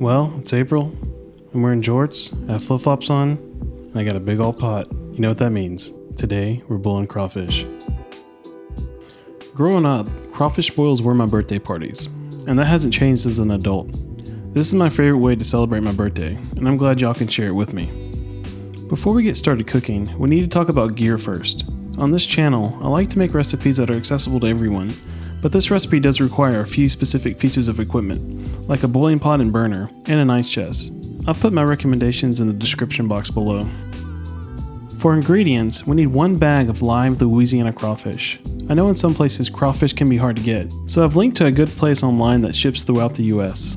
Well, it's April. I'm wearing jorts, I have flip-flops on, and I got a big old pot. You know what that means. Today, we're boiling crawfish. Growing up, crawfish boils were my birthday parties, and that hasn't changed as an adult. This is my favorite way to celebrate my birthday, and I'm glad y'all can share it with me. Before we get started cooking, we need to talk about gear first. On this channel, I like to make recipes that are accessible to everyone, but this recipe does require a few specific pieces of equipment, like a boiling pot and burner, and an ice chest. I've put my recommendations in the description box below. For ingredients, we need 1 bag of live Louisiana crawfish. I know in some places crawfish can be hard to get, so I've linked to a good place online that ships throughout the US.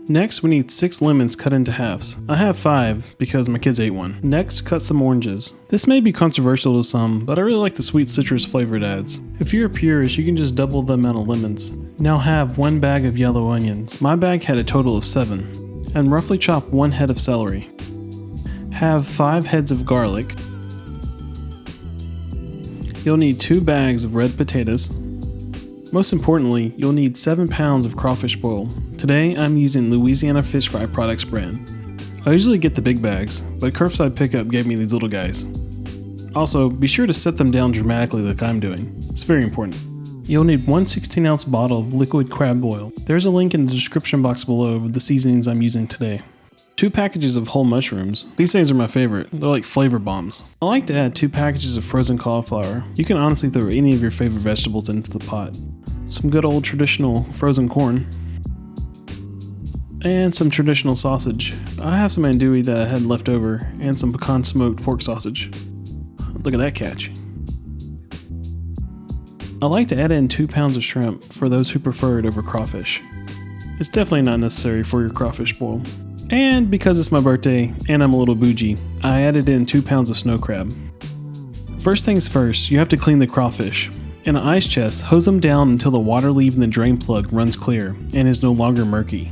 Next, we need 6 lemons cut into halves. I have 5 because my kids ate one. Next, cut some oranges. This may be controversial to some, but I really like the sweet citrus flavor it adds. If you're a purist, you can just double the amount of lemons. Now have 1 bag of yellow onions. My bag had a total of 7. And roughly chop 1 head of celery. Have 5 heads of garlic. You'll need 2 bags of red potatoes. Most importantly, you'll need 7 pounds of crawfish boil. Today, I'm using Louisiana Fish Fry Products brand. I usually get the big bags, but curbside pickup gave me these little guys. Also, be sure to set them down dramatically like I'm doing. It's very important. You'll need 1 16-ounce bottle of liquid crab oil. There's a link in the description box below of the seasonings I'm using today. 2 packages of whole mushrooms. These things are my favorite. They're like flavor bombs. I like to add 2 packages of frozen cauliflower. You can honestly throw any of your favorite vegetables into the pot. Some good old traditional frozen corn. And some traditional sausage. I have some andouille that I had left over and some pecan smoked pork sausage. Look at that catch. I like to add in 2 pounds of shrimp for those who prefer it over crawfish. It's definitely not necessary for your crawfish boil. And because it's my birthday and I'm a little bougie, I added in 2 pounds of snow crab. First things first, you have to clean the crawfish. In an ice chest, hose them down until the water leaving the drain plug runs clear and is no longer murky.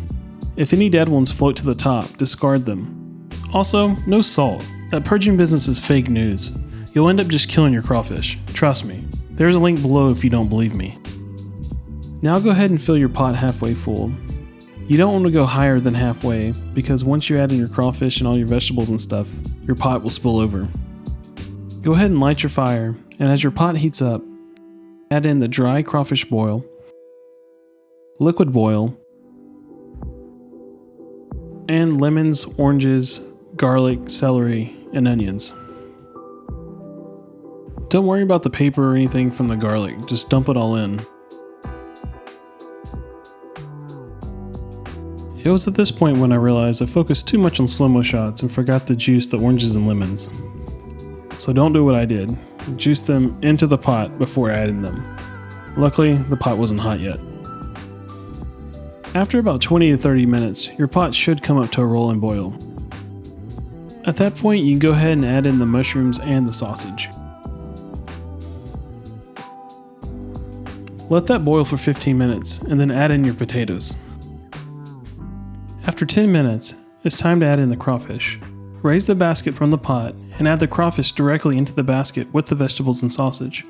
If any dead ones float to the top, discard them. Also, no salt. That purging business is fake news. You'll end up just killing your crawfish. Trust me. There's a link below if you don't believe me. Now go ahead and fill your pot halfway full. You don't want to go higher than halfway because once you add in your crawfish and all your vegetables and stuff, your pot will spill over. Go ahead and light your fire, and as your pot heats up, add in the dry crawfish boil, liquid boil, and lemons, oranges, garlic, celery, and onions. Don't worry about the paper or anything from the garlic, just dump it all in. It was at this point when I realized I focused too much on slow-mo shots and forgot to juice the oranges and lemons. So don't do what I did. Juice them into the pot before adding them. Luckily, the pot wasn't hot yet. After about 20 to 30 minutes, your pot should come up to a rolling boil. At that point, you can go ahead and add in the mushrooms and the sausage. Let that boil for 15 minutes and then add in your potatoes. After 10 minutes, it's time to add in the crawfish. Raise the basket from the pot and add the crawfish directly into the basket with the vegetables and sausage.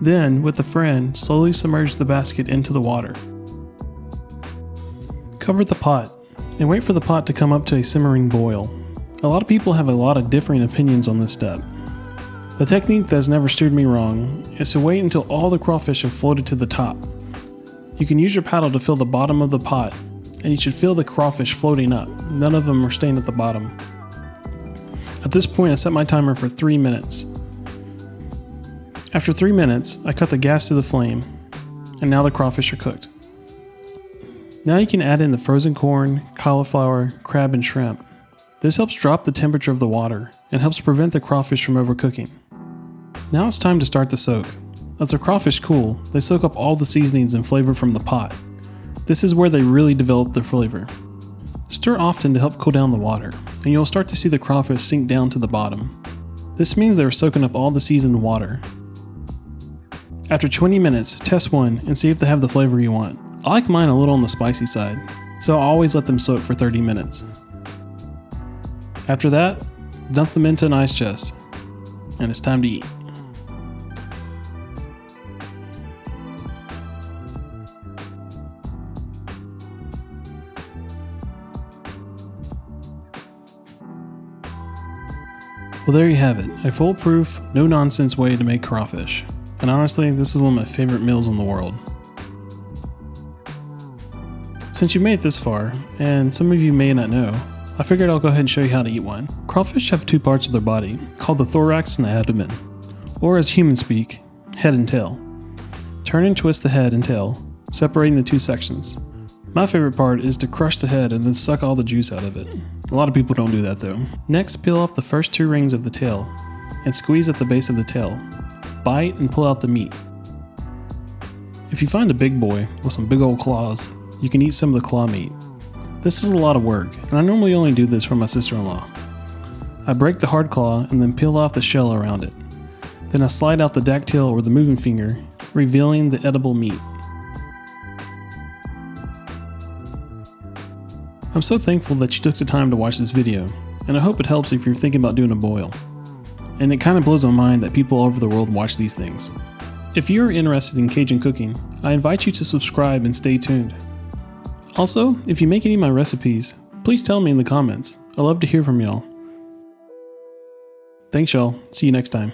Then, with the friend, slowly submerge the basket into the water. Cover the pot and wait for the pot to come up to a simmering boil. A lot of people have a lot of differing opinions on this step. The technique that has never steered me wrong is to wait until all the crawfish have floated to the top. You can use your paddle to fill the bottom of the pot, and you should feel the crawfish floating up. None of them are staying at the bottom. At this point, I set my timer for 3 minutes. After 3 minutes, I cut the gas to the flame, and now the crawfish are cooked. Now you can add in the frozen corn, cauliflower, crab, and shrimp. This helps drop the temperature of the water and helps prevent the crawfish from overcooking. Now it's time to start the soak. As the crawfish cool, they soak up all the seasonings and flavor from the pot. This is where they really develop their flavor. Stir often to help cool down the water, and you'll start to see the crawfish sink down to the bottom. This means they're soaking up all the seasoned water. After 20 minutes, test one and see if they have the flavor you want. I like mine a little on the spicy side, so I always let them soak for 30 minutes. After that, dump them into an ice chest, and it's time to eat. Well, there you have it, a foolproof, no-nonsense way to make crawfish. And honestly, this is one of my favorite meals in the world. Since you made it this far, and some of you may not know, I figured I'll go ahead and show you how to eat one. Crawfish have two parts of their body, called the thorax and the abdomen, or as humans speak, head and tail. Turn and twist the head and tail, separating the two sections. My favorite part is to crush the head and then suck all the juice out of it. A lot of people don't do that though. Next, peel off the first two rings of the tail and squeeze at the base of the tail. Bite and pull out the meat. If you find a big boy with some big old claws, you can eat some of the claw meat. This is a lot of work, and I normally only do this for my sister-in-law. I break the hard claw and then peel off the shell around it. Then I slide out the dactyl or the moving finger, revealing the edible meat. I'm so thankful that you took the time to watch this video, and I hope it helps if you're thinking about doing a boil. And it kind of blows my mind that people all over the world watch these things. If you're interested in Cajun cooking, I invite you to subscribe and stay tuned. Also, if you make any of my recipes, please tell me in the comments. I love to hear from y'all. Thanks y'all, see you next time.